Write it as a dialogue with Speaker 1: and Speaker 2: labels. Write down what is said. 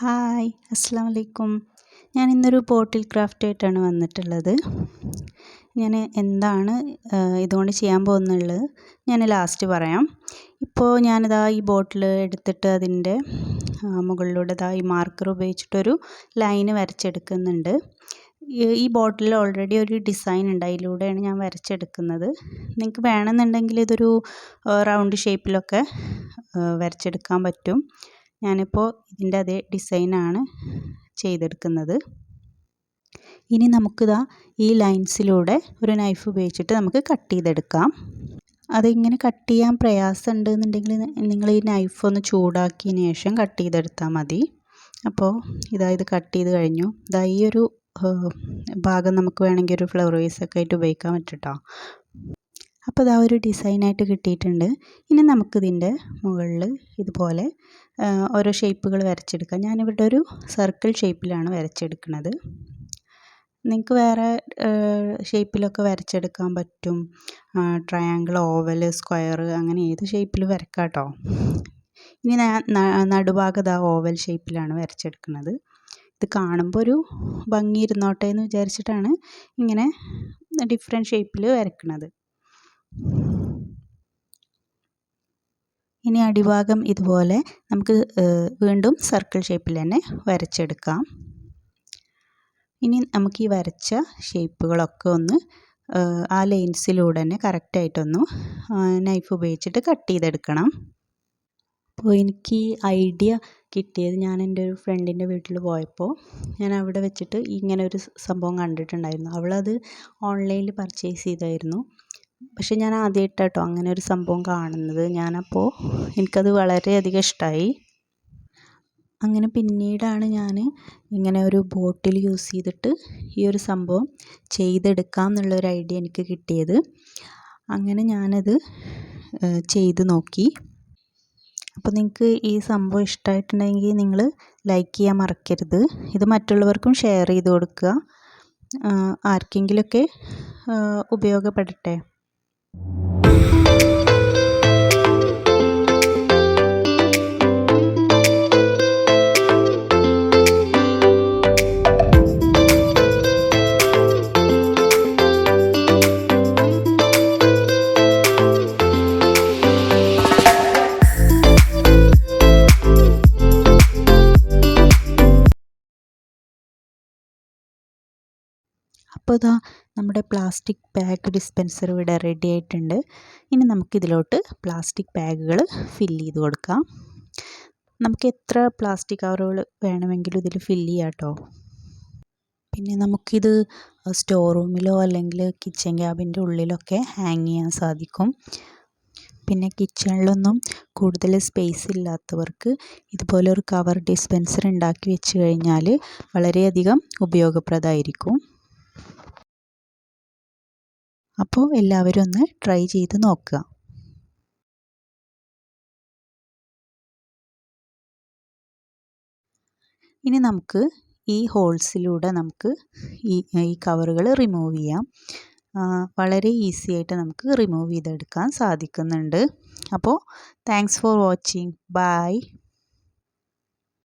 Speaker 1: Hi അസ്സലാമു അലൈക്കും. ഞാൻ ഇന്നൊരു ബോട്ടിൽ ക്രാഫ്റ്റ് ആയിട്ടാണ് വന്നിട്ടുള്ളത്. ഞാൻ എന്താണ് ഇതുകൊണ്ട് ചെയ്യാൻ പോകുന്നുള്ളത് ഞാൻ ലാസ്റ്റ് പറയാം. ഇപ്പോൾ ഞാനിതാ ഈ ബോട്ടിൽ എടുത്തിട്ട് അതിൻ്റെ മുകളിലൂടെ ഈ മാർക്കർ ഉപയോഗിച്ചിട്ടൊരു ലൈന് വരച്ചെടുക്കുന്നുണ്ട്. ഈ ബോട്ടിൽ ഓൾറെഡി ഒരു ഡിസൈൻ ഉണ്ട്, അതിലൂടെയാണ് ഞാൻ വരച്ചെടുക്കുന്നത്. നിങ്ങൾക്ക് വേണമെന്നുണ്ടെങ്കിൽ ഇതൊരു റൗണ്ട് ഷേപ്പിലൊക്കെ വരച്ചെടുക്കാൻ പറ്റും. ഞാനിപ്പോൾ ഇതിൻ്റെ അതേ ഡിസൈനാണ് ചെയ്തെടുക്കുന്നത്. ഇനി നമുക്കിതാ ഈ ലൈൻസിലൂടെ ഒരു നൈഫ് ഉപയോഗിച്ചിട്ട് നമുക്ക് കട്ട് ചെയ്തെടുക്കാം. അതിങ്ങനെ കട്ട് ചെയ്യാൻ പ്രയാസം ഉണ്ടെന്നുണ്ടെങ്കിൽ നിങ്ങൾ ഈ നൈഫ് ഒന്ന് ചൂടാക്കിയതിന് ശേഷം കട്ട് ചെയ്തെടുത്താൽ മതി. അപ്പോൾ ഇത് കട്ട് ചെയ്ത് കഴിഞ്ഞു. ഈ ഒരു ഭാഗം നമുക്ക് വേണമെങ്കിൽ ഒരു ഫ്ലവർ വേസൊക്കെ ആയിട്ട് ഉപയോഗിക്കാൻ പറ്റും കേട്ടോ. അപ്പോൾ ഒരു ഡിസൈനായിട്ട് കിട്ടിയിട്ടുണ്ട്. ഇനി നമുക്കിതിൻ്റെ മുകളിൽ ഇതുപോലെ ഓരോ ഷേപ്പുകൾ വരച്ചെടുക്കാം. ഞാനിവിടെ ഒരു സർക്കിൾ ഷേപ്പിലാണ് വരച്ചെടുക്കുന്നത്. നിങ്ങൾക്ക് വേറെ ഷേപ്പിലൊക്കെ വരച്ചെടുക്കാൻ പറ്റും. ട്രയാങ്കിൾ, ഓവൽ, സ്ക്വയർ, അങ്ങനെ ഏത് ഷേപ്പിൽ വരക്കാം കേട്ടോ. ഇനി നടുഭാഗം ഓവൽ ഷേപ്പിലാണ് വരച്ചെടുക്കുന്നത്. ഇത് കാണുമ്പോൾ ഒരു ഭംഗി ഇരുന്നോട്ടെ എന്ന് വിചാരിച്ചിട്ടാണ് ഇങ്ങനെ ഡിഫറെൻറ്റ് ഷേപ്പിൽ വരക്കുന്നത്. ഇനി അടിഭാഗം ഇതുപോലെ നമുക്ക് വീണ്ടും സർക്കിൾ ഷേപ്പിൽ തന്നെ വരച്ചെടുക്കാം. ഇനി നമുക്ക് ഈ വരച്ച ഷേപ്പുകളൊക്കെ ഒന്ന് ആ ലൈൻസിലൂടെ തന്നെ കറക്റ്റായിട്ടൊന്ന് നൈഫ് ഉപയോഗിച്ചിട്ട് കട്ട് ചെയ്തെടുക്കണം. അപ്പോൾ എനിക്ക് ഈ ഐഡിയ കിട്ടിയത് ഞാൻ എൻ്റെ ഒരു ഫ്രണ്ടിൻ്റെ വീട്ടിൽ പോയപ്പോൾ ഞാൻ അവിടെ വെച്ചിട്ട് ഇങ്ങനെ ഒരു സംഭവം കണ്ടിട്ടുണ്ടായിരുന്നു. അവളത് ഓൺലൈനിൽ പർച്ചേസ് ചെയ്തായിരുന്നു. പക്ഷെ ഞാൻ ആദ്യമായിട്ടാണ് കേട്ടോ അങ്ങനെ ഒരു സംഭവം കാണുന്നത്. ഞാനപ്പോൾ എനിക്കത് വളരെയധികം ഇഷ്ടമായി. അങ്ങനെ പിന്നീടാണ് ഞാൻ ഇങ്ങനെ ഒരു ബോട്ടിൽ യൂസ് ചെയ്തിട്ട് ഈ ഒരു സംഭവം ചെയ്തെടുക്കാം എന്നുള്ളൊരു ഐഡിയ എനിക്ക് കിട്ടിയത്. അങ്ങനെ ഞാനത് ചെയ്ത് നോക്കി. അപ്പോൾ നിങ്ങൾക്ക് ഈ സംഭവം ഇഷ്ടമായിട്ടുണ്ടെങ്കിൽ നിങ്ങൾ ലൈക്ക് ചെയ്യാൻ മറക്കരുത്. ഇത് മറ്റുള്ളവർക്കും ഷെയർ ചെയ്ത് കൊടുക്കുക. ആർക്കെങ്കിലുമൊക്കെ ഉപയോഗപ്പെടട്ടെ. അപ്പോൾ നമ്മുടെ പ്ലാസ്റ്റിക് ബാഗ് ഡിസ്പെൻസർ ഇവിടെ റെഡി ആയിട്ടുണ്ട്. ഇനി നമുക്കിതിലോട്ട് പ്ലാസ്റ്റിക് ബാഗുകൾ ഫില്ല് ചെയ്ത് കൊടുക്കാം. നമുക്ക് എത്ര പ്ലാസ്റ്റിക് കവറുകൾ വേണമെങ്കിലും ഇതിൽ ഫില്ല് ചെയ്യാം കേട്ടോ. പിന്നെ നമുക്കിത് സ്റ്റോർ റൂമിലോ അല്ലെങ്കിൽ കിച്ചൺ ക്യാബിൻ്റെ ഉള്ളിലൊക്കെ ഹാങ് ചെയ്യാൻ സാധിക്കും. പിന്നെ കിച്ചണിലൊന്നും കൂടുതൽ സ്പേസ് ഇല്ലാത്തവർക്ക് ഇതുപോലെ ഒരു കവർ ഡിസ്പെൻസർ ഉണ്ടാക്കി വെച്ച് കഴിഞ്ഞാൽ വളരെയധികം ഉപയോഗപ്രദമായിരിക്കും. അപ്പോൾ എല്ലാവരും ഒന്ന് ട്രൈ ചെയ്ത് നോക്കുക. ഇനി നമുക്ക് ഈ ഹോൾസിലൂടെ നമുക്ക് ഈ കവറുകൾ റിമൂവ് ചെയ്യാം. വളരെ ഈസി ആയിട്ട് നമുക്ക് റിമൂവ് ചെയ്തെടുക്കാൻ സാധിക്കുന്നുണ്ട്. അപ്പോൾ താങ്ക്സ് ഫോർ വാച്ചിങ്. ബൈ.